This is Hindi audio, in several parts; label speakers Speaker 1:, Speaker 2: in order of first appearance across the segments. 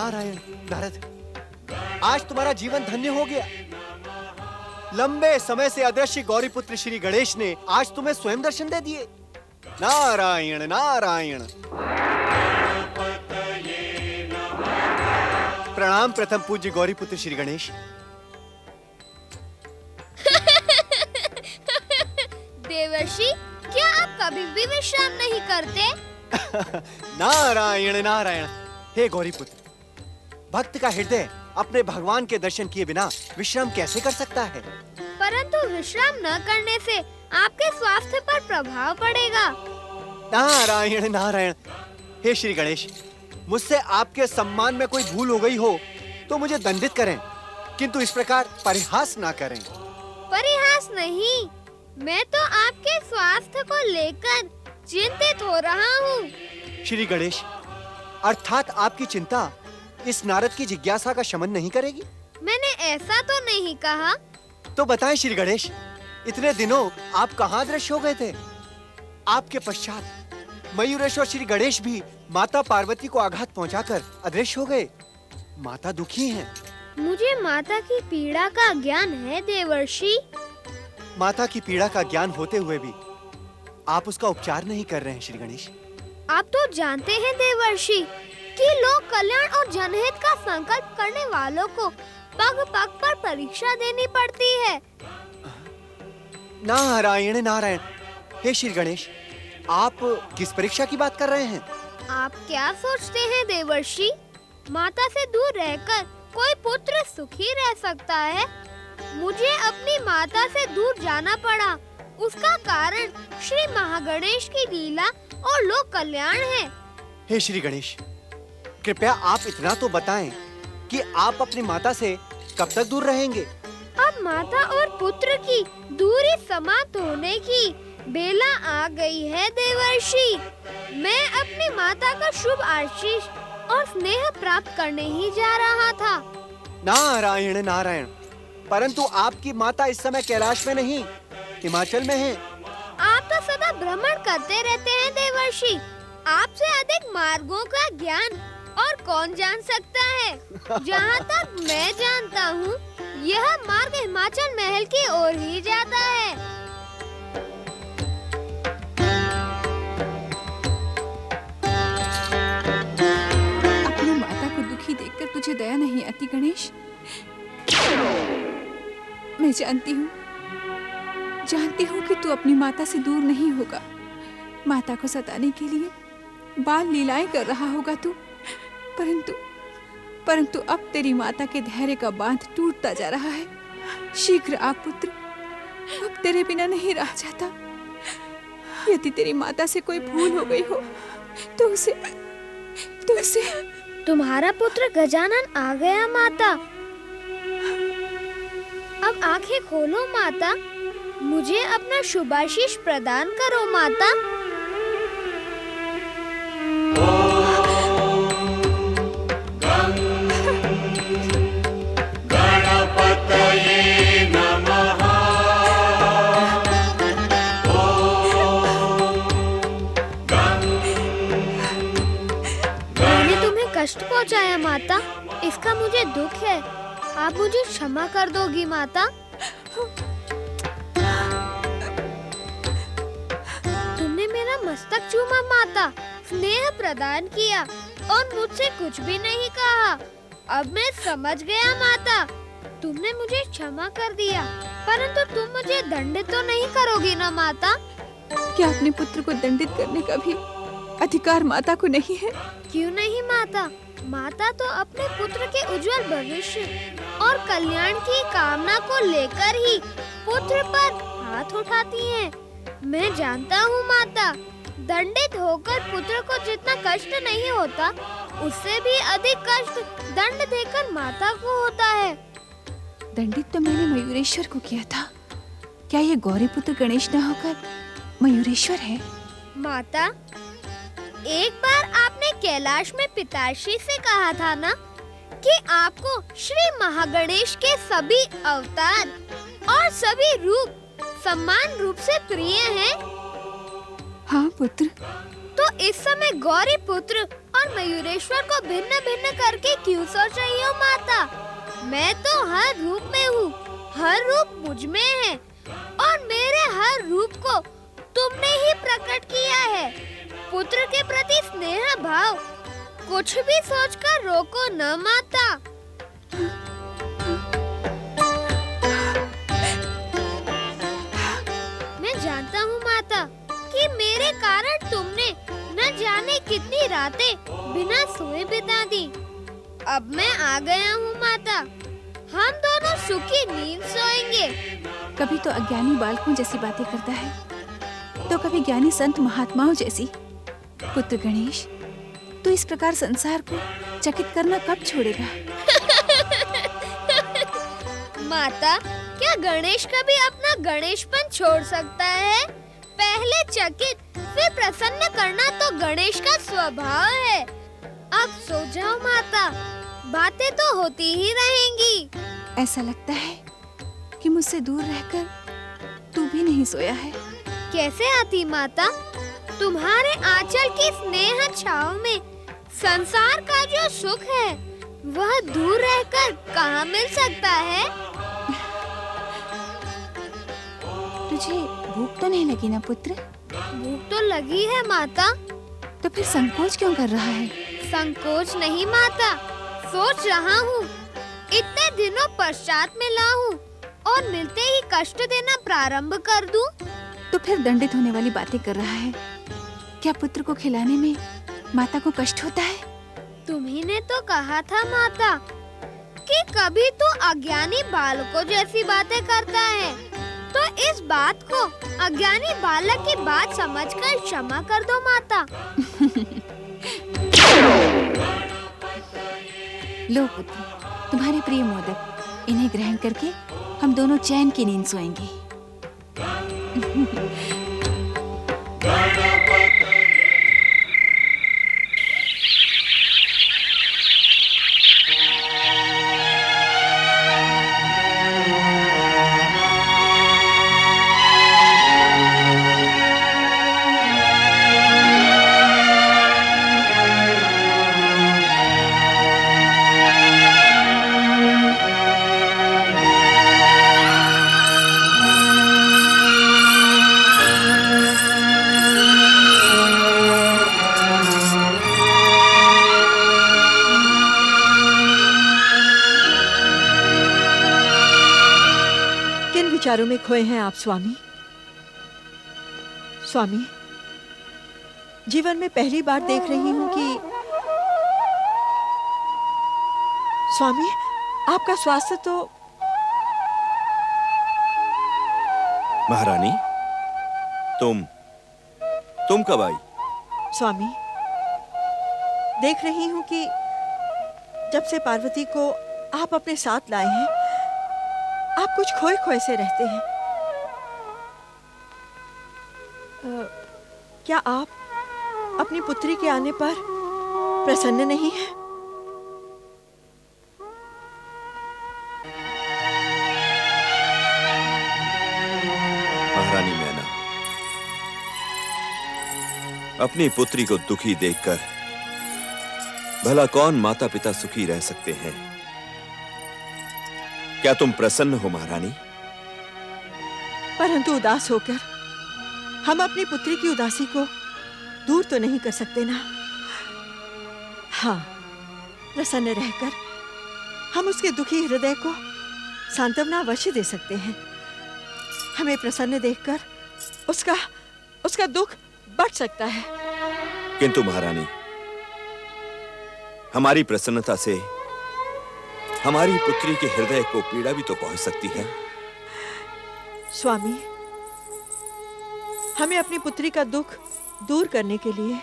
Speaker 1: नारायण नारद, आज तुम्हारा जीवन धन्य हो गया। लंबे समय से अदृश्य गौरीपुत्र श्री गणेश ने आज तुम्हें स्वयं दर्शन दे दिए। नारायण नारायण। प्रणाम प्रथम पूज्य गौरीपुत्र श्री गणेश।
Speaker 2: देवर्षि, क्या आप कभी भी विश्राम नहीं करते?
Speaker 1: नारायण नारायण। हे गौरीपुत्र, भक्त का हृदय अपने भगवान के दर्शन किए बिना विश्राम कैसे कर सकता है?
Speaker 2: परंतु विश्राम न करने से आपके स्वास्थ्य पर प्रभाव पड़ेगा।
Speaker 1: नारायण नारायण। हे श्री गणेश, मुझसे आपके सम्मान में कोई भूल हो गई हो तो मुझे दंडित करें, किंतु इस प्रकार परिहास ना करें।
Speaker 2: परिहास नहीं, मैं तो आपके स्वास्थ्य को लेकर चिंतित हो रहा हूँ।
Speaker 1: श्री गणेश, अर्थात आपकी चिंता इस नारद की जिज्ञासा का शमन नहीं करेगी?
Speaker 2: मैंने ऐसा तो नहीं कहा।
Speaker 1: तो बताएं श्री गणेश, इतने दिनों आप कहाँ दृश्य हो गए थे? आपके पश्चात मयूरेश्वर श्री गणेश भी माता पार्वती को आघात पहुंचाकर अदृश्य हो गए। माता दुखी हैं।
Speaker 2: मुझे माता की पीड़ा का ज्ञान है देवर्षि।
Speaker 1: माता की पीड़ा का ज्ञान होते हुए भी आप उसका उपचार नहीं कर रहे हैं श्री गणेश।
Speaker 2: आप तो जानते हैं देवर्षि कि लोक कल्याण और जनहित का संकल्प करने वालों को पग पग पर परीक्षा देनी पड़ती है।
Speaker 1: नारायण नारायण। हे श्री गणेश, आप किस परीक्षा की बात कर रहे हैं?
Speaker 2: आप क्या सोचते हैं देवर्षि, माता से दूर रहकर कोई पुत्र सुखी रह सकता है? मुझे अपनी माता से दूर जाना पड़ा। उसका कारण श्री महागणेश की लीला और लोक कल्याण है।
Speaker 1: हे श्री गणेश, कृपया आप इतना तो बताएं कि आप अपनी माता से कब तक दूर रहेंगे?
Speaker 2: अब माता और पुत्र की दूरी समाप्त होने की बेला आ गई है देवर्षि। मैं अपनी माता का शुभ आशीष और स्नेह प्राप्त करने ही जा रहा था।
Speaker 1: नारायण नारायण। परंतु आपकी माता इस समय कैलाश में नहीं, हिमाचल में है।
Speaker 2: आप तो सदा भ्रमण करते रहते हैं देवर्षि। आपसे अधिक मार्गों का ज्ञान और कौन जान सकता है? जहाँ तक मैं जानता हूँ, यह मार्ग हिमाचल महल की ओर ही जाता है।
Speaker 3: अपनी माता को दुखी देखकर तुझे दया नहीं आती गणेश? मैं जानती हूँ कि तू अपनी माता से दूर नहीं होगा। माता को सताने के लिए बाल लीलाएं कर रहा होगा तू, परंतु अब तेरी माता के धैर्य का बांध टूटता जा रहा है। शीघ्र आ पुत्र, अब तेरे बिना नहीं रहा जाता। यदि तेरी माता से कोई भूल हो गई हो तो उसे
Speaker 2: तुम्हारा पुत्र गजानन आ गया माता। अब आंखें खोलो माता, मुझे अपना शुभाशीष प्रदान करो माता। मैंने तुम्हें कष्ट पहुंचाया माता, इसका मुझे दुख है। आप मुझे क्षमा कर दोगी माता? तुमने मेरा मस्तक चूमा माता, स्नेह प्रदान किया और मुझसे कुछ भी नहीं कहा। अब मैं समझ गया माता, तुमने मुझे क्षमा कर दिया, परंतु तुम मुझे दंडित तो नहीं करोगी ना माता?
Speaker 3: क्या अपने पुत्र को दंडित करने का भी अधिकार माता को नहीं है?
Speaker 2: क्यों नहीं माता? माता तो अपने पुत्र के उज्जवल भविष्य और कल्याण की कामना को लेकर ही पुत्र पर हाथ उठाती हैं। मैं जानता हूँ माता, दंडित होकर पुत्र को जितना कष्ट नहीं होता, उससे भी अधिक कष्ट दंड देकर माता को होता है।
Speaker 3: दंडित तो मैंने मयूरेश्वर को किया था। क्या ये गौरीपुत्र गणेश न होकर मयूरेश्वर है?
Speaker 2: माता, एक बार आपने कैलाश में पिताश्री से कहा था ना कि आपको श्री महागणेश के सभी अवतार और सभी रूप समान रूप से प्रिय हैं।
Speaker 3: हाँ पुत्र,
Speaker 2: तो इस समय गौरी पुत्र और मयूरेश्वर को भिन्न भिन्न करके क्यों सोच रही हो माता? मैं तो हर रूप में हूँ, हर रूप मुझ में है और मेरे हर रूप को तुमने ही प्रकट किया है। पुत्र के प्रति स्नेह भाव कुछ भी सोचकर रोको न माता। मैं जानता हूँ माता कि मेरे कारण तुमने न जाने कितनी रातें बिना सोए बिता दी। अब मैं आ गया हूँ माता, हम दोनों सुखी नींद सोएंगे।
Speaker 3: कभी तो अज्ञानी बालकों जैसी बातें करता है, तो कभी ज्ञानी संत महात्माओं जैसी। पुत्र गणेश, तू इस प्रकार संसार को चकित करना कब छोड़ेगा?
Speaker 2: माता, क्या गणेश कभी अपना गणेशपन छोड़ सकता है? पहले चकित फिर प्रसन्न करना तो गणेश का स्वभाव है। अब सो जाओ माता, बातें तो होती ही रहेंगी।
Speaker 3: ऐसा लगता है कि मुझसे दूर रहकर तू भी नहीं सोया है।
Speaker 2: कैसे आती माता? तुम्हारे आंचल की स्नेह छाव में संसार का जो सुख है वह दूर रहकर कहाँ मिल सकता है?
Speaker 3: तुझे भूख तो नहीं लगी ना पुत्र?
Speaker 2: भूख तो लगी है माता।
Speaker 3: तो फिर संकोच क्यों कर रहा है?
Speaker 2: संकोच नहीं माता, सोच रहा हूँ इतने दिनों पश्चात मिला हूँ और मिलते ही कष्ट देना प्रारंभ कर दूं?
Speaker 3: तो फिर दंडित होने वाली बातें कर रहा है। क्या पुत्र को खिलाने में माता को कष्ट होता है?
Speaker 2: तुम्ही ने तो कहा था माता कि कभी तो अज्ञानी बालकों जैसी बातें करता है, तो इस बात को अज्ञानी बालक की बात समझकर क्षमा कर दो माता।
Speaker 3: लो पुत्र, तुम्हारे प्रिय मोदक, इन्हें ग्रहण करके हम दोनों चैन की नींद सोएंगे।
Speaker 4: विचारों में खोए हैं आप स्वामी? स्वामी, जीवन में पहली बार देख रही हूं कि स्वामी आपका स्वास्थ्य तो।
Speaker 5: महारानी, तुम कब आई?
Speaker 4: स्वामी, देख रही हूं कि जब से पार्वती को आप अपने साथ लाए हैं, आप कुछ खोए खोए से रहते हैं। क्या आप अपनी पुत्री के आने पर प्रसन्न नहीं हैं?
Speaker 5: महारानी मैना, अपनी पुत्री को दुखी देखकर भला कौन माता पिता सुखी रह सकते हैं? क्या तुम प्रसन्न हो महारानी?
Speaker 4: परंतु उदास होकर हम अपनी पुत्री की उदासी को दूर तो नहीं कर सकते ना। हाँ, प्रसन्न रहकर हम उसके दुखी हृदय को सांत्वना अवश्य दे सकते हैं। हमें प्रसन्न देखकर उसका दुख बढ़ सकता है।
Speaker 5: किंतु महारानी, हमारी प्रसन्नता से हमारी पुत्री के हृदय को पीड़ा भी तो पहुंच सकती है।
Speaker 4: स्वामी, हमें अपनी पुत्री का दुख दूर करने के लिए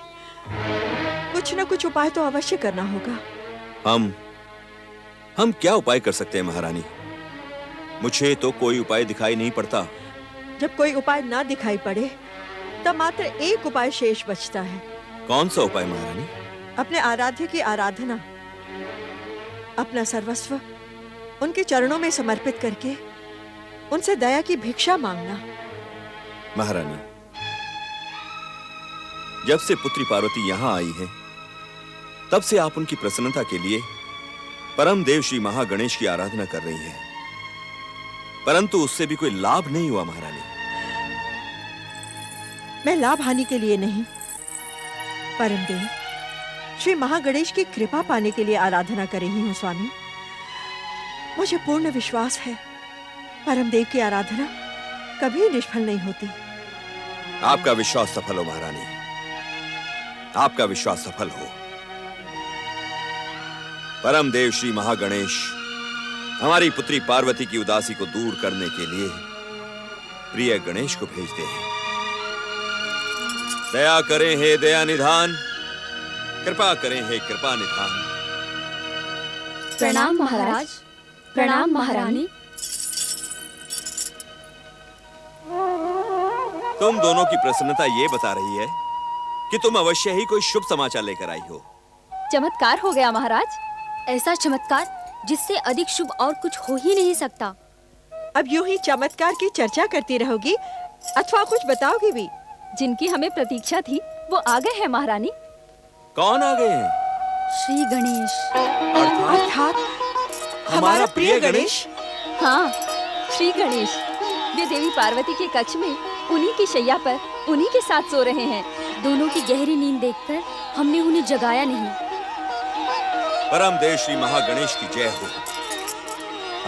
Speaker 4: कुछ न कुछ उपाय तो अवश्य करना होगा।
Speaker 5: हम क्या उपाय कर सकते हैं महारानी? मुझे तो कोई उपाय दिखाई नहीं पड़ता।
Speaker 4: जब कोई उपाय ना दिखाई पड़े तब मात्र एक उपाय शेष बचता है।
Speaker 5: कौन सा उपाय महारानी?
Speaker 4: अपने आराध्य की आराधना, अपना सर्वस्व उनके चरणों में समर्पित करके उनसे दया की भिक्षा मांगना।
Speaker 5: महारानी, जब से पुत्री पार्वती यहाँ आई है, तब से आप उनकी प्रसन्नता के लिए परम देव श्री महागणेश की आराधना कर रही हैं। परंतु उससे भी कोई लाभ नहीं हुआ महारानी।
Speaker 4: मैं लाभ हानि के लिए नहीं, परमदेव श्री महागणेश की कृपा पाने के लिए आराधना कर रही हूँ स्वामी। मुझे पूर्ण विश्वास है परमदेव की आराधना कभी निष्फल नहीं होती।
Speaker 5: आपका विश्वास सफल हो महारानी, आपका विश्वास सफल हो। परम देव श्री महागणेश हमारी पुत्री पार्वती की उदासी को दूर करने के लिए प्रिय गणेश को भेजते हैं। दया करें हे दया निधान, कृपा करें हे कृपा निधान।
Speaker 6: प्रणाम महाराज, प्रणाम महारानी।
Speaker 5: तुम दोनों की प्रसन्नता ये बता रही है कि तुम अवश्य ही कोई शुभ समाचार लेकर आई हो।
Speaker 6: चमत्कार हो गया महाराज, ऐसा चमत्कार जिससे अधिक शुभ और कुछ हो ही नहीं सकता।
Speaker 4: अब यूं ही चमत्कार की चर्चा करती रहोगी अथवा कुछ बताओगी भी?
Speaker 6: जिनकी हमें प्रतीक्षा थी वो आ गए हैं महारानी।
Speaker 5: कौन आ गए हैं?
Speaker 6: श्री गणेश।
Speaker 4: अर्थात हमारा प्रिय गणेश।
Speaker 6: हाँ, श्री गणेश। वे देवी पार्वती के कक्ष में उन्हीं की शैया पर उन्हीं के साथ सो रहे हैं। दोनों की गहरी नींद देखकर हमने उन्हें जगाया नहीं।
Speaker 5: परम देव श्री महागणेश की जय हो।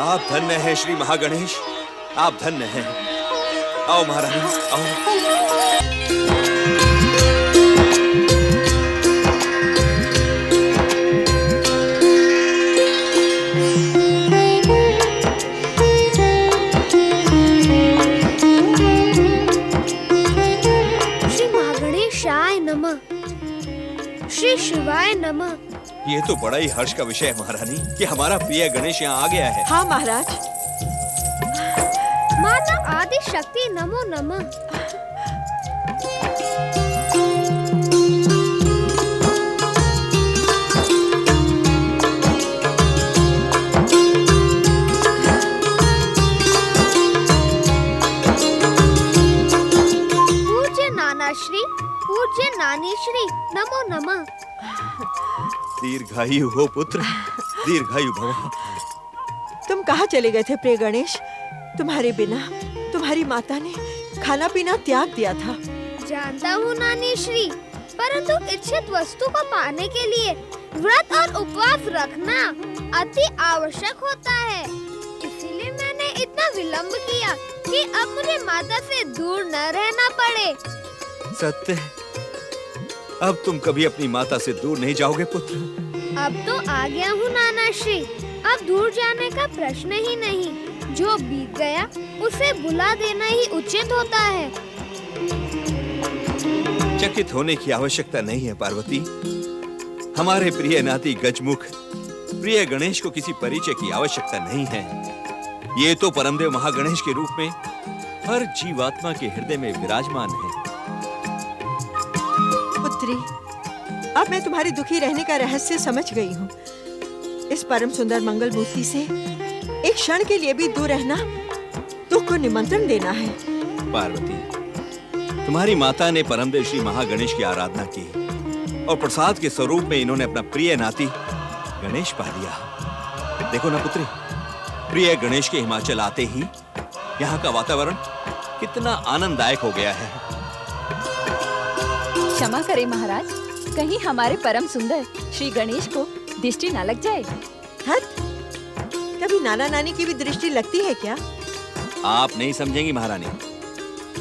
Speaker 5: आप धन्य हैं श्री महागणेश, आप धन्य हैं। आओ महारानी, आओ।
Speaker 2: श्री शिवाय नमः।
Speaker 5: ये तो बड़ा ही हर्ष का विषय है महारानी कि हमारा प्रिय गणेश यहाँ आ गया है।
Speaker 4: हाँ महाराज।
Speaker 2: माता आदि शक्ति नमो नमः। पूज्य नाना श्री, पूज्य नानी श्री नमो नमः।
Speaker 5: दीर्घायु हो पुत्र, दीर्घायु भव।
Speaker 4: तुम कहाँ चले गए थे प्रिय गणेश? तुम्हारे बिना तुम्हारी माता ने खाना पीना त्याग दिया था।
Speaker 2: जानता हूँ नानी श्री, परंतु इच्छित वस्तु को पाने के लिए व्रत और उपवास रखना अति आवश्यक होता है। इसीलिए मैंने इतना विलंब किया कि अब मुझे माता से दूर न रहना पड़े।
Speaker 5: सत्य, अब तुम कभी अपनी माता से दूर नहीं जाओगे पुत्र।
Speaker 2: अब तो आ गया हूँ नाना श्री, अब दूर जाने का प्रश्न ही नहीं। जो बीत गया उसे भुला देना ही उचित होता है।
Speaker 5: चकित होने की आवश्यकता नहीं है पार्वती। हमारे प्रिय नाती गजमुख प्रिय गणेश को किसी परिचय की आवश्यकता नहीं है। ये तो परमदेव महागणेश के रूप में हर जीवात्मा के हृदय में विराजमान है।
Speaker 4: पुत्री, अब मैं तुम्हारी दुखी रहने का रहस्य समझ गई हूँ। इस परम सुंदर मंगल मूर्ति से एक क्षण के लिए भी दूर रहना दुख को निमंत्रण देना है।
Speaker 5: पार्वती, तुम्हारी माता ने परमदेव श्री महागणेश की आराधना की और प्रसाद के स्वरूप में इन्होंने अपना प्रिय नाती गणेश पा लिया। देखो ना पुत्री, प्रिय गणेश के हिमाचल आते ही यहाँ का वातावरण कितना आनंददायक हो गया है।
Speaker 6: क्षमा करें महाराज, कहीं हमारे परम सुंदर श्री गणेश को दृष्टि न लग जाए।
Speaker 4: हद, कभी नाना नानी की भी दृष्टि लगती है क्या?
Speaker 5: आप नहीं समझेंगी महारानी।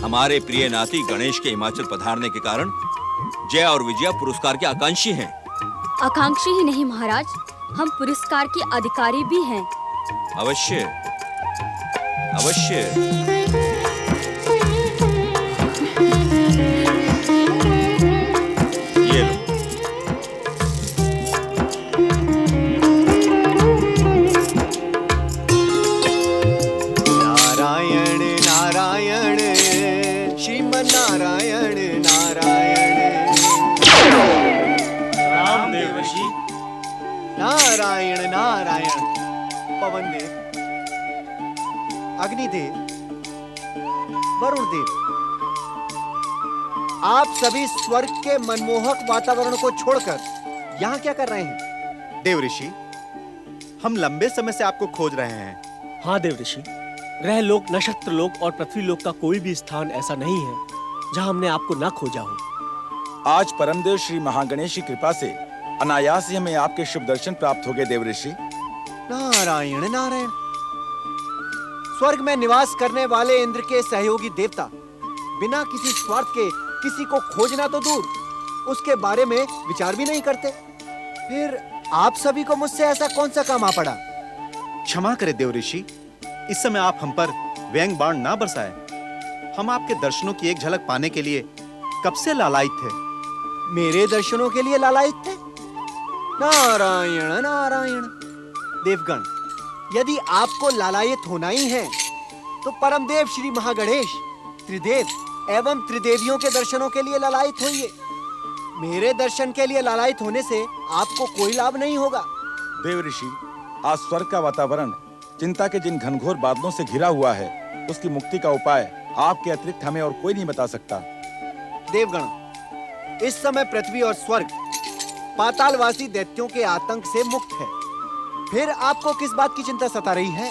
Speaker 5: हमारे प्रिय नाती गणेश के हिमाचल पधारने के कारण जय और विजया पुरस्कार के आकांक्षी हैं।
Speaker 6: आकांक्षी ही नहीं महाराज, हम पुरस्कार के अधिकारी भी हैं।
Speaker 5: अवश्य, अवश्य। ये लो।
Speaker 1: नारायण नारायण श्रीमन नारायण नारायण।
Speaker 7: रामदेव ऋषि।
Speaker 1: नारायण नारायण। पवन देव, अग्निदेव, वरुण देव, आप सभी स्वर्ग के मनमोहक वातावरण को छोड़कर यहाँ क्या कर रहे हैं?
Speaker 7: देव ऋषि, हम लंबे समय से आपको खोज रहे हैं।
Speaker 8: हाँ देव ऋषि, ग्रह लोक, नक्षत्र लोक और पृथ्वी लोक का कोई भी स्थान ऐसा नहीं है जहाँ हमने आपको ना खोजा हो।
Speaker 9: आज परमदेव श्री महागणेश की कृपा से अनायास ही हमें आपके शुभ दर्शन प्राप्त हो गए देव ऋषि।
Speaker 1: नारायण नारायण। स्वर्ग में निवास करने वाले इंद्र के सहयोगी देवता बिना किसी स्वार्थ के किसी को खोजना तो दूर, उसके बारे में विचार भी नहीं करते। फिर आप सभी को मुझसे ऐसा कौन सा काम आ पड़ा?
Speaker 7: क्षमा करें देव ऋषि, इस समय आप हम पर व्यंग बाण ना बरसाएं। हम आपके दर्शनों की एक झलक पाने के लिए कब से लालायित थे।
Speaker 1: मेरे दर्शनों के लिए लालायित थे? नारायण नारायण। देवगण, यदि आपको लालायित होना ही है तो परमदेव श्री महागणेश, त्रिदेव एवं त्रिदेवियों के दर्शनों के लिए लालायित होइए। मेरे दर्शन के लिए लालायित होने से आपको कोई लाभ नहीं होगा।
Speaker 9: देव ऋषि, आज स्वर्ग का वातावरण चिंता के जिन घनघोर बादलों से घिरा हुआ है, उसकी मुक्ति का उपाय आपके अतिरिक्त हमें और कोई नहीं बता सकता।
Speaker 1: देवगण, इस समय पृथ्वी और स्वर्ग पातालवासी दैत्यों के आतंक से मुक्त है। फिर आपको किस बात की चिंता सता रही है?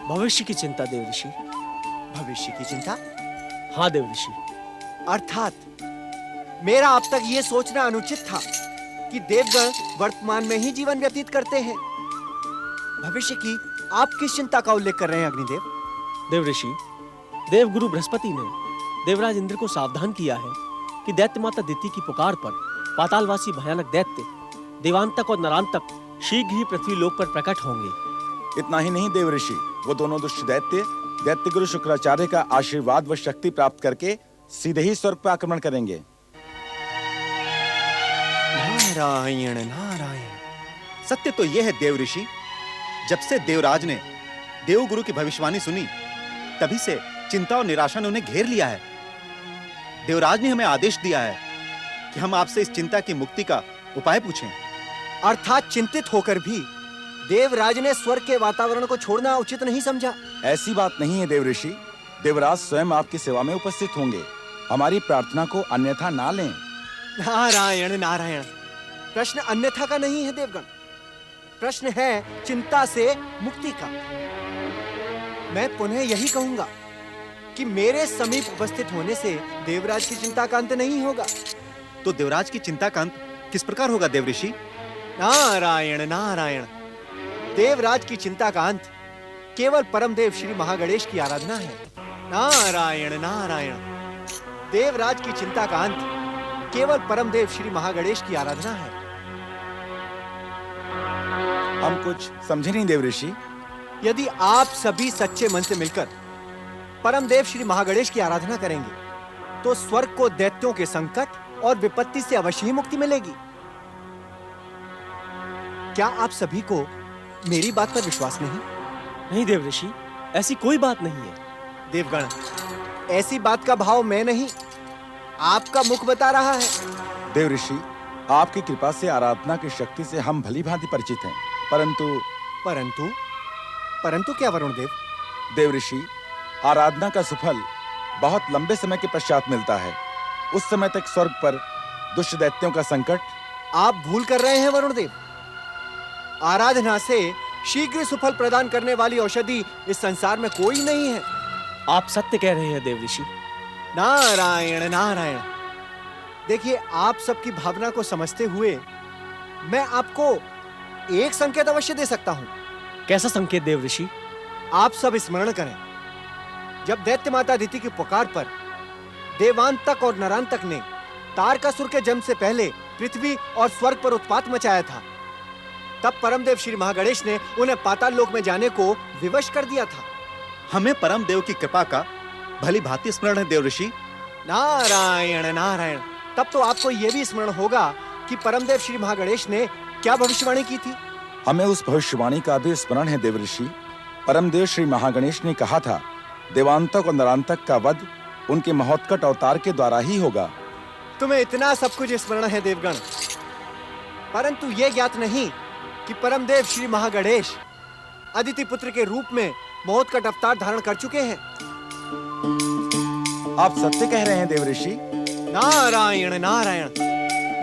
Speaker 8: भविष्य की चिंता देव ऋषि।
Speaker 1: भविष्य की चिंता?
Speaker 8: हाँ देव ऋषि।
Speaker 1: अर्थात मेरा अब तक ये सोचना अनुचित था कि देवगण वर्तमान में ही जीवन व्यतीत करते हैं। भविष्य की आप किस चिंता का उल्लेख कर रहे हैं अग्निदेव?
Speaker 8: देव ऋषि, देवगुरु बृहस्पति ने देवराज इंद्र को सावधान किया है कि दैत्य माता दिति की पुकार पर पातालवासी भयानक दैत्य देवांतक और नरांतक शीघ्र ही पृथ्वी लोक पर प्रकट होंगे।
Speaker 9: इतना ही नहीं देव ऋषि, वो दोनों दुष्ट दैत्य दैत्य गुरु शुक्राचार्य का आशीर्वाद व शक्ति प्राप्त करके सीधे ही स्वर्ग पर आक्रमण करेंगे।
Speaker 1: नारायण नारायण।
Speaker 7: सत्य तो यह है देव ऋषि, जब से देवराज ने देवगुरु की भविष्यवाणी सुनी, तभी से चिंता और निराशा ने उन्हें घेर लिया है। देवराज ने हमें आदेश दिया है कि हम आपसे इस चिंता की मुक्ति का उपाय पूछें।
Speaker 1: अर्थात चिंतित होकर भी देवराज ने स्वर्ग के वातावरण को छोड़ना उचित नहीं समझा।
Speaker 9: ऐसी बात नहीं है देव ऋषि, देवराज स्वयं आपकी सेवा में उपस्थित होंगे। हमारी प्रार्थना को अन्यथा ना लें।
Speaker 1: नारायण नारायण। प्रश्न अन्यथा का नहीं है देवगण, प्रश्न है चिंता से मुक्ति का। मैं पुनः यही कहूंगा कि मेरे समीप उपस्थित होने से देवराज की चिंता का अंत नहीं होगा।
Speaker 7: तो देवराज की चिंता का अंत किस प्रकार होगा देव ऋषि?
Speaker 1: नारायण नारायण। देवराज की चिंता का अंत केवल परमदेव श्री महागणेश की आराधना है। नारायण नारायण। देवराज की चिंता का अंत केवल परमदेव श्री महागणेश की आराधना है।
Speaker 9: हम कुछ समझे नहीं देव ऋषि।
Speaker 1: यदि आप सभी सच्चे मन से मिलकर परमदेव श्री महागणेश की आराधना करेंगे तो स्वर्ग को दैत्यों के संकट और विपत्ति से अवश्य ही मुक्ति मिलेगी। क्या आप सभी को मेरी बात पर विश्वास नहीं?
Speaker 8: नहीं देव ऋषि, ऐसी कोई बात नहीं है।
Speaker 1: देवगण, ऐसी बात का भाव मैं नहीं, आपका मुख बता रहा है।
Speaker 9: देव ऋषि, आपकी कृपा से आराधना की शक्ति से हम भली भांति परिचित हैं, परंतु
Speaker 1: परंतु क्या वरुण देव?
Speaker 9: देव ऋषि, आराधना का सुफल बहुत लंबे समय के पश्चात मिलता है। उस समय तक स्वर्ग पर दुष्ट दैत्यों का संकट।
Speaker 1: आप भूल कर रहे हैं वरुण देव। आराधना से शीघ्र सुफल प्रदान करने वाली औषधि इस संसार में कोई नहीं है।
Speaker 8: आप सत्य कह रहे हैं देव ऋषि।
Speaker 1: नारायण नारायण। देखिए, आप सबकी भावना को समझते हुए मैं आपको एक संकेत अवश्य दे सकता हूं।
Speaker 8: कैसा संकेत देव ऋषि?
Speaker 1: आप सब स्मरण करें, जब दैत्य माता दिति की पुकार पर देवांतक और नरांतक ने तारकासुर के जन्म से पहले पृथ्वी और स्वर्ग पर उत्पात मचाया था, तब परमदेव श्री महागणेश ने उन्हें पाताल लोक में जाने को विवश कर दिया था।
Speaker 7: हमें परम देव की कृपा का भली भांति स्मरण है देव ऋषि।
Speaker 1: नारायण नारायण। तब तो आपको यह भी स्मरण होगा कि परमदेव श्री महागणेश ने क्या भविष्यवाणी की थी।
Speaker 9: हमें उस भविष्यवाणी का भी स्मरण है देव ऋषि। परमदेव श्री महागणेश ने कहा था, देवांतक और नरांतक का वध उनके महोत्कट अवतार के द्वारा ही होगा।
Speaker 1: तुम्हें इतना सब कुछ स्मरण है देवगण, परंतु यह ज्ञात नहीं कि परमदेव श्री महागणेश अदिति पुत्र के रूप में महोत्कट अवतार धारण कर चुके हैं।
Speaker 9: आप सत्य कह रहे हैं देव ऋषि।
Speaker 1: नारायण नारायण,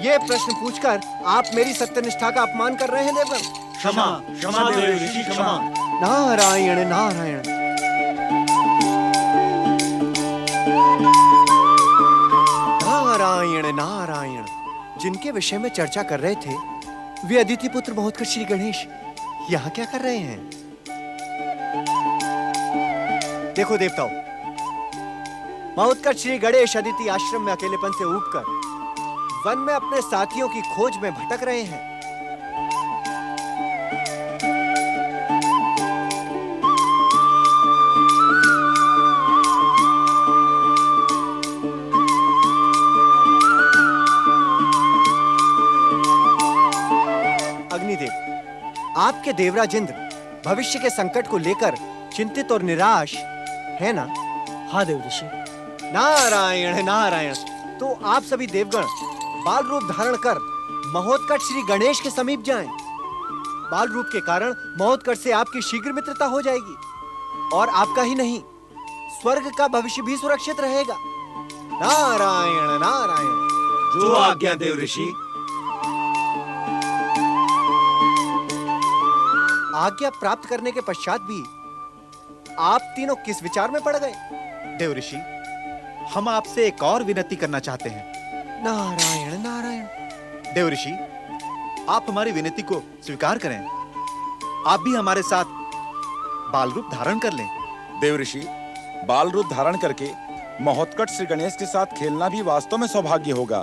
Speaker 1: ये प्रश्न पूछकर आप मेरी सत्यनिष्ठा का अपमान कर रहे हैं देवगण।
Speaker 7: क्षमा क्षमा देव ऋषि, क्षमा।
Speaker 1: नारायण नारायण। नारायण नारायण, जिनके विषय में चर्चा कर रहे थे वे अदिति पुत्र महोत्कच श्री गणेश यहाँ क्या कर रहे हैं? देखो देवताओं, महोत्कच श्री गणेश अदिति आश्रम में अकेलेपन से ऊबकर वन में अपने साथियों की खोज में भटक रहे हैं। अग्निदेव, आपके देवराज इंद्र भविष्य के संकट को लेकर चिंतित और निराश है ना?
Speaker 8: हाँ देव ऋषि।
Speaker 1: नारायण नारायण, तो आप सभी देवगण बाल रूप धारण कर महोत्कच श्री गणेश के समीप जाएं। बाल रूप के कारण महोत्कच से आपकी शीघ्र मित्रता हो जाएगी और आपका ही नहीं स्वर्ग का भविष्य भी सुरक्षित रहेगा। नारायण नारायण।
Speaker 7: जो आज्ञा देव ऋषि।
Speaker 1: आज्ञा प्राप्त करने के पश्चात भी आप तीनों किस विचार में पड़ गए?
Speaker 7: देव ऋषि, हम आपसे एक और विनती करना चाहते हैं।
Speaker 1: नारायण नारायण।
Speaker 7: देव ऋषि, आप हमारी विनती को स्वीकार करें। आप भी हमारे साथ बाल रूप धारण कर लें।
Speaker 9: देव ऋषि, बाल रूप धारण करके महोत्कच श्री गणेश के साथ खेलना भी वास्तव में सौभाग्य होगा।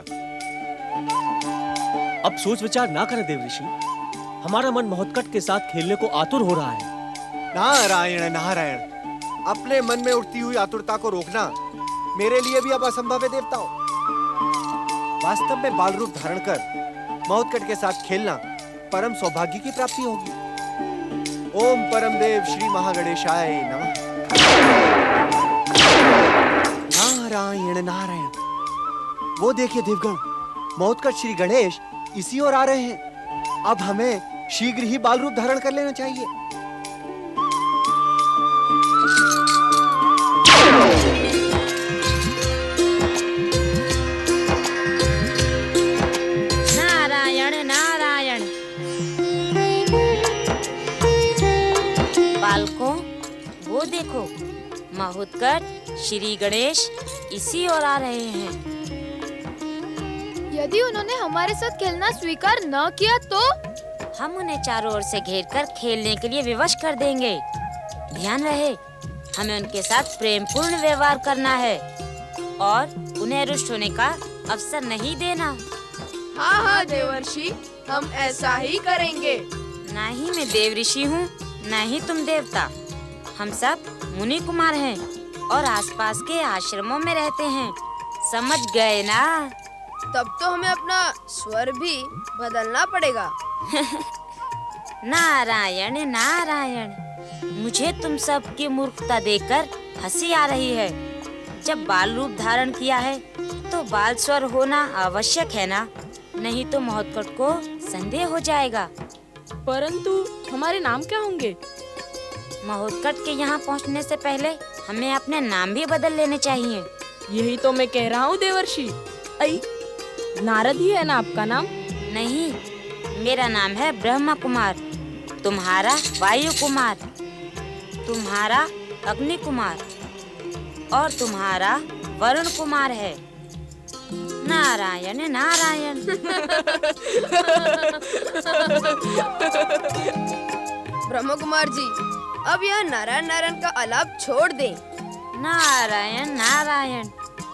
Speaker 8: अब सोच विचार ना करें देव ऋषि, हमारा मन महोत्कच के साथ खेलने को आतुर हो रहा है।
Speaker 1: नारायण नारायण, अपने मन में उठती हुई आतुरता को रोकना मेरे लिए भी अब असंभव है देवताओं। वास्तव में बाल रूप धारण कर महोत्कच के साथ खेलना परम सौभाग्य की प्राप्ति होगी। ओम परम देव श्री महागणेशाय नमः। नारायण नारायण, वो देखिए देवगण, महोत्कच श्री गणेश इसी ओर आ रहे हैं। अब हमें शीघ्र ही बाल रूप धारण कर लेना चाहिए।
Speaker 10: नारायण नारायण। बालकों, वो देखो, महोत्कच श्री गणेश इसी ओर आ रहे हैं।
Speaker 2: यदि उन्होंने हमारे साथ खेलना स्वीकार न किया तो?
Speaker 10: हम उन्हें चारों ओर से घेरकर खेलने के लिए विवश कर देंगे। ध्यान रहे, हमें उनके साथ प्रेम पूर्ण व्यवहार करना है और उन्हें रुष्ट होने का अवसर नहीं देना।
Speaker 11: हाँ हाँ देवर्षि, हम ऐसा ही करेंगे।
Speaker 10: ना ही मैं देव ऋषि हूँ, ना ही तुम देवता। हम सब मुनि कुमार हैं और आसपास के आश्रमों में रहते हैं। समझ गए ना?
Speaker 11: तब तो हमें अपना स्वर भी बदलना पड़ेगा।
Speaker 10: नारायण नारायण, मुझे तुम सब की मूर्खता देखकर हंसी आ रही है। जब बाल रूप धारण किया है तो बाल स्वर होना आवश्यक है ना, नहीं तो महोत्कच को संदेह हो जाएगा।
Speaker 11: परंतु हमारे नाम क्या होंगे?
Speaker 10: महोत्कच के यहाँ पहुँचने से पहले हमें अपने नाम भी बदल लेने चाहिए।
Speaker 11: यही तो मैं कह रहा हूँ देवर्षि। आई, नारद ही है ना आपका नाम?
Speaker 10: नहीं, मेरा नाम है ब्रह्मा कुमार, तुम्हारा वायु कुमार, तुम्हारा अग्नि कुमार और तुम्हारा वरुण कुमार है। नारायण नारायण।
Speaker 11: ब्रह्मा कुमार जी, अब यह नारायण नारायण का आलाप छोड़ दें।
Speaker 10: नारायण नारायण,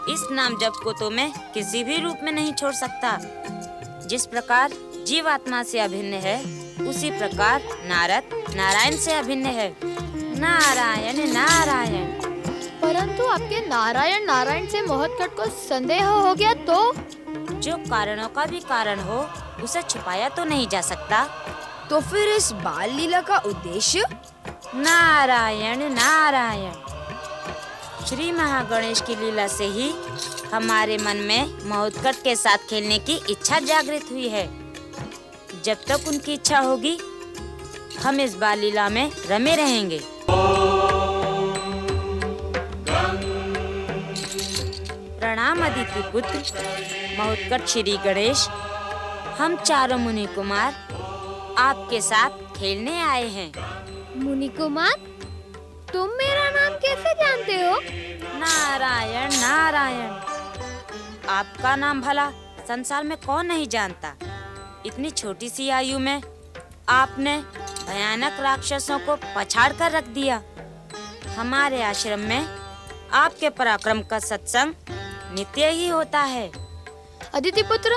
Speaker 10: इस नाम जप को तो मैं किसी भी रूप में नहीं छोड़ सकता। जिस प्रकार जीवात्मा से अभिन्न है, उसी प्रकार नारद नारायण से अभिन्न है। नारायण नारायण।
Speaker 2: परंतु आपके नारायण नारायण से महोत्कच को संदेह हो गया तो?
Speaker 10: जो कारणों का भी कारण हो, उसे छुपाया तो नहीं जा सकता।
Speaker 11: तो फिर इस बाल लीला का उद्देश्य?
Speaker 10: नारायण नारायण, श्री महागणेश की लीला से ही हमारे मन में महोत्कच के साथ खेलने की इच्छा जागृत हुई है। जब तक उनकी इच्छा होगी, हम इस बाल लीला में रमे रहेंगे। प्रणाम अदिति पुत्र महोत्कट श्री गणेश। हम चारों मुनि कुमार आपके साथ खेलने आए हैं।
Speaker 2: मुनि कुमार, तुम मेरा नाम कैसे जानते हो?
Speaker 10: नारायण नारायण, आपका नाम भला संसार में कौन नहीं जानता। इतनी छोटी सी आयु में आपने भयानक राक्षसों को पछाड़ कर रख दिया। हमारे आश्रम में आपके पराक्रम का सत्संग नित्य ही होता है।
Speaker 11: अदिति पुत्र,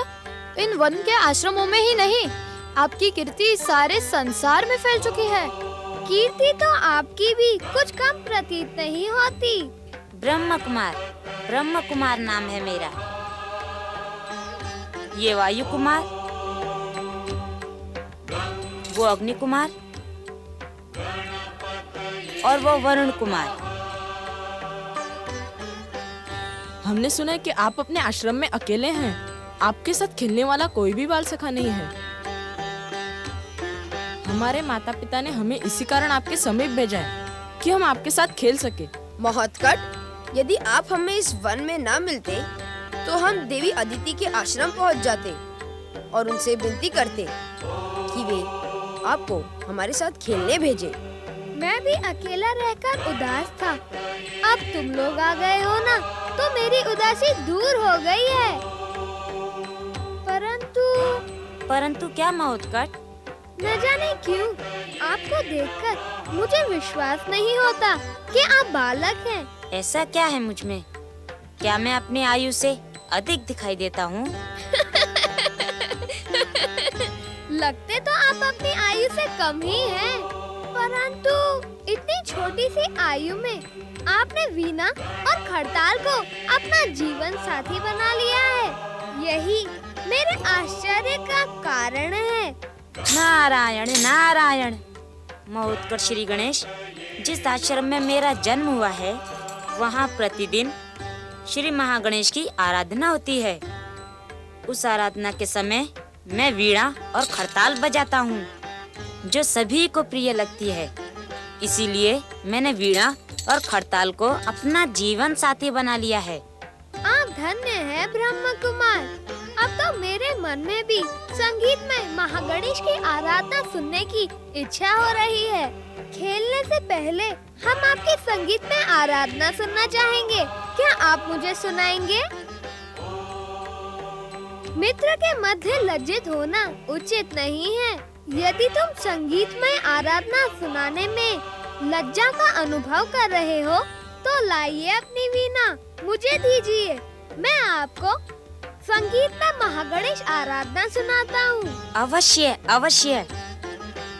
Speaker 11: इन वन के आश्रमों में ही नहीं, आपकी कीर्ति सारे संसार में फैल चुकी है।
Speaker 2: कीर्ति तो आपकी भी कुछ कम प्रतीत नहीं होती।
Speaker 10: ब्रह्म कुमार नाम है मेरा। ये वायु कुमार, वो अग्नि कुमार और वो वरुण कुमार।
Speaker 11: हमने सुना है कि आप अपने आश्रम में अकेले हैं। आपके साथ खेलने वाला कोई भी बाल सखा नहीं है। हमारे माता पिता ने हमें इसी कारण आपके समीप भेजा है कि हम आपके साथ खेल सके।
Speaker 12: महोत्कट, यदि आप हमें इस वन में ना मिलते तो हम देवी अदिति के आश्रम पहुंच जाते और उनसे विनती करते कि वे आपको हमारे साथ खेलने भेजे।
Speaker 2: मैं भी अकेला रहकर उदास था। अब तुम लोग आ गए हो ना, तो मेरी उदासी दूर हो गई है।
Speaker 10: परंतु क्या महोत्कट?
Speaker 2: न जाने क्यों आपको देखकर मुझे विश्वास नहीं होता कि आप बालक हैं।
Speaker 10: ऐसा क्या है मुझ में? क्या मैं अपनी आयु से अधिक दिखाई देता हूँ?
Speaker 2: लगते तो आप अपनी आयु से कम ही हैं, परंतु इतनी छोटी सी आयु में आपने वीणा और खड़ताल को अपना जीवन साथी बना लिया है। यही मेरे आश्चर्य का कारण है।
Speaker 10: नारायण नारायण, महोत्कट श्री गणेश, जिस आश्रम में मेरा जन्म हुआ है वहाँ प्रतिदिन श्री महागणेश की आराधना होती है। उस आराधना के समय मैं वीणा और खड़ताल बजाता हूँ, जो सभी को प्रिय लगती है। इसीलिए मैंने वीणा और खड़ताल को अपना जीवन साथी बना लिया है।
Speaker 2: आप धन्य हैं ब्रह्म कुमार। अब तो मेरे मन में भी संगीत में महागणेश की आराधना सुनने की इच्छा हो रही है। खेलने से पहले हम आपके संगीत में आराधना सुनना चाहेंगे। क्या आप मुझे सुनाएंगे? मित्र के मध्य लज्जित होना उचित नहीं है। यदि तुम संगीत में आराधना सुनाने में लज्जा का अनुभव कर रहे हो तो लाइए अपनी वीणा, मुझे दीजिए। मैं आपको संगीत में महागणेश आराधना सुनाता हूँ।
Speaker 10: अवश्य अवश्य,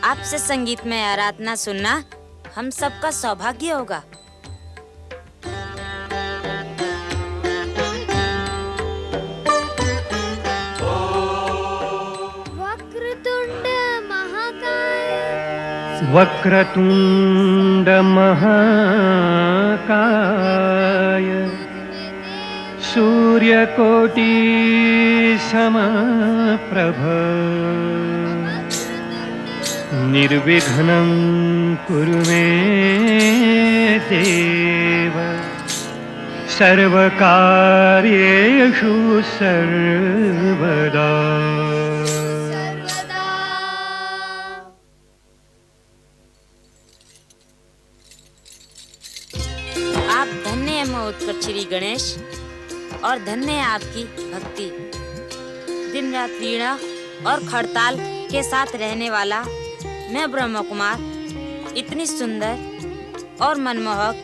Speaker 10: आपसे संगीत में आराधना सुनना हम सबका सौभाग्य होगा।
Speaker 2: वक्रतुंड महाकाय सूर्यकोटि समप्रभ निर्विघ्नं कुरु मे देव सर्वकार्येषु सर्वदा।
Speaker 10: आप धन्य है महोत्कट श्री गणेश, और धन्य है आपकी भक्ति। दिन रात वीणा और खड़ताल के साथ रहने वाला मैं ब्रह्म कुमार इतनी सुंदर और मनमोहक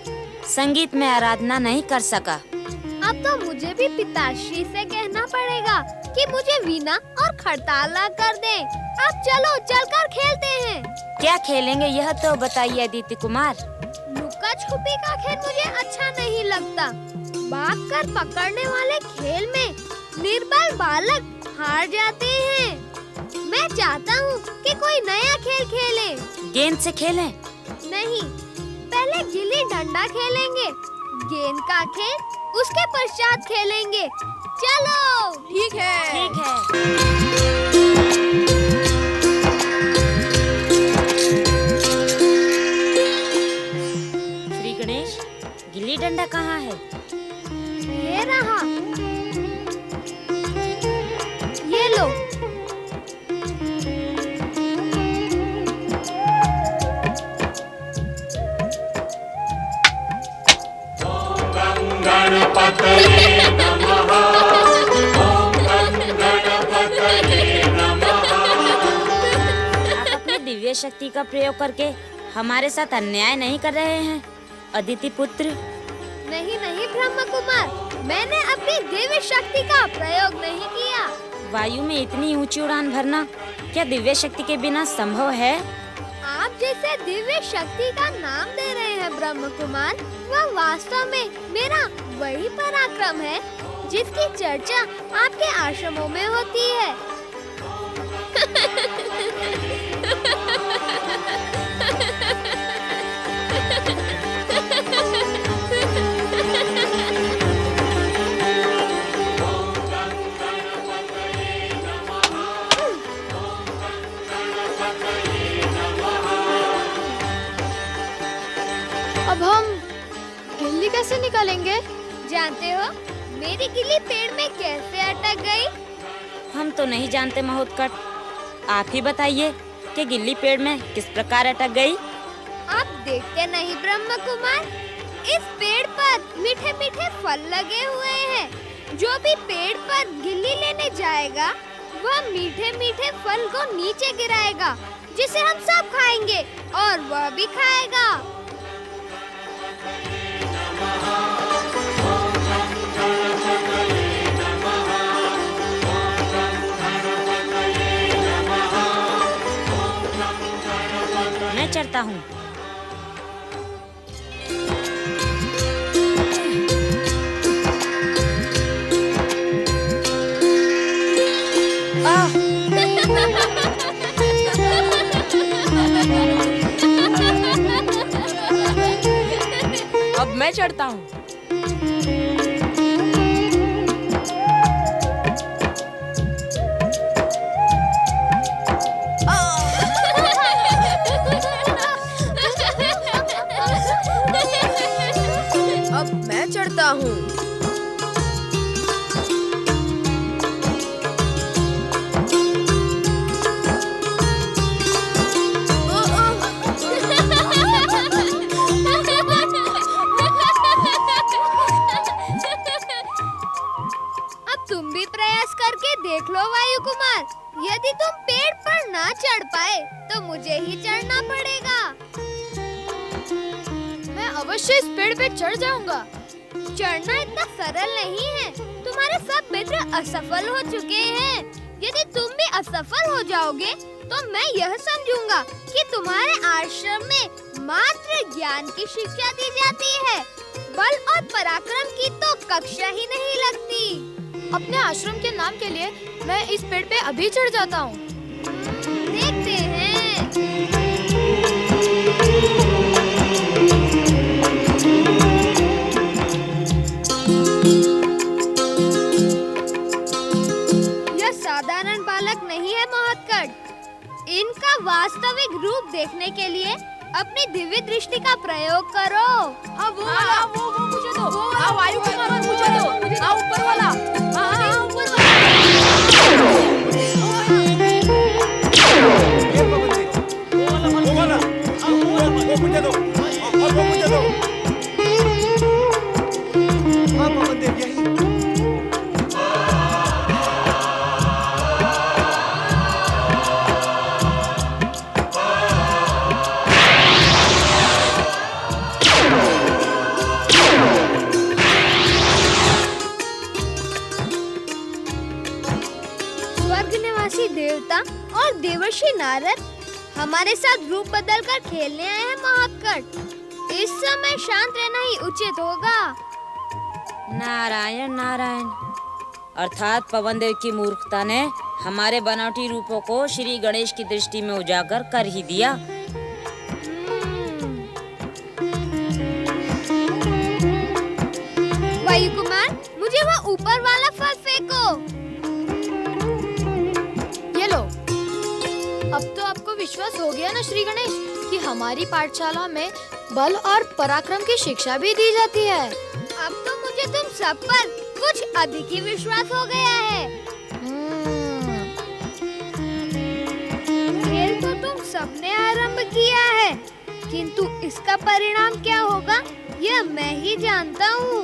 Speaker 10: संगीत में आराधना नहीं कर सका।
Speaker 2: अब तो मुझे भी पिताश्री से कहना पड़ेगा कि मुझे वीणा और खड़ताल ला कर दे। अब चलो चलकर खेलते हैं।
Speaker 10: क्या खेलेंगे यह तो बताइए अदिति कुमार।
Speaker 2: लुका छुपी का खेल मुझे अच्छा नहीं लगता। भाग कर पकड़ने वाले खेल में निर्बल बालक हार जाते हैं। मैं चाहता हूँ कि कोई नया खेल खेले।
Speaker 10: गेंद से खेलें?
Speaker 2: नहीं, पहले गिल्ली डंडा खेलेंगे। गेंद का खेल उसके पश्चात खेलेंगे। चलो।
Speaker 12: ठीक है।
Speaker 10: ठीक है। श्री गणेश, गिल्ली डंडा कहाँ है?
Speaker 2: ये रहा।
Speaker 10: अपने दिव्य शक्ति का प्रयोग करके हमारे साथ अन्याय नहीं कर रहे हैं अदिति पुत्र?
Speaker 2: नहीं नहीं ब्रह्म कुमार, मैंने अपनी दिव्य शक्ति का प्रयोग नहीं किया।
Speaker 10: वायु में इतनी ऊंची उड़ान भरना क्या दिव्य शक्ति के बिना संभव है?
Speaker 2: आप जैसे दिव्य शक्ति का नाम दे रहे हैं ब्रह्म कुमार, वह वास्तव में मेरा वही पराक्रम है जिसकी चर्चा आपके आश्रमों में होती है।
Speaker 11: अब हम गिल्ली कैसे निकालेंगे?
Speaker 2: जानते हो मेरी गिल्ली पेड़ में कैसे अटक गई?
Speaker 10: हम तो नहीं जानते महोत्कट, आप ही बताइए कि गिल्ली पेड़ में किस प्रकार अटक गई?
Speaker 2: आप देखते नहीं ब्रह्म कुमार, इस पेड़ पर मीठे मीठे फल लगे हुए हैं। जो भी पेड़ पर गिल्ली लेने जाएगा वह मीठे मीठे फल को नीचे गिराएगा, जिसे हम सब खाएंगे और वह भी खाएगा।
Speaker 10: मैं चढ़ता हूँ।
Speaker 12: अब मैं चढ़ता हूँ। अब मैं चढ़ता हूँ।
Speaker 2: अब तुम भी प्रयास करके देख लो वायु कुमार, यदि तुम पेड़ पर ना चढ़ पाए तो मुझे ही चढ़ना पड़ेगा।
Speaker 11: मैं अवश्य इस पेड़ पे चढ़ जाऊंगा।
Speaker 2: चढ़ना इतना सरल नहीं है, तुम्हारे सब मित्र असफल हो चुके हैं। यदि तुम भी असफल हो जाओगे तो मैं यह समझूंगा कि तुम्हारे आश्रम में मात्र ज्ञान की शिक्षा दी जाती है, बल और पराक्रम की तो कक्षा ही नहीं लगती।
Speaker 11: अपने आश्रम के नाम के लिए मैं इस पेड़ पे अभी चढ़ जाता हूँ।
Speaker 2: देखते हैं। यह साधारण बालक नहीं है महोत्कट, इनका वास्तविक रूप देखने के लिए अपनी दिव्य दृष्टि का प्रयोग करो।
Speaker 12: वो मुझे दो। वायु कुमार मुझे दो। ऊपर वाला। ऊपर वाला।
Speaker 1: मुझे दो और वो मुझे दो। हाँ पवन देव यही।
Speaker 2: स्वर्ग निवासी देवता और देवर्षि नारद हमारे साथ रूप बदलकर खेलने आए हैं महोत्कट। इस समय शांत रहना ही उचित होगा।
Speaker 10: नारायण नारायण। अर्थात पवन देव की मूर्खता ने हमारे बनावटी रूपों को श्री गणेश की दृष्टि में उजागर कर ही दिया।
Speaker 2: वायु कुमार, मुझे वह ऊपर वाला फल फेंको।
Speaker 11: ये लो। अब तो आपको विश्वास हो गया ना श्री गणेश कि हमारी पाठशाला में बल और पराक्रम की शिक्षा भी दी जाती है।
Speaker 2: अब तो मुझे तुम सब पर कुछ अधिक ही विश्वास हो गया है। खेल तो तुम सबने आरंभ किया है, किंतु इसका परिणाम क्या होगा यह मैं ही जानता हूँ।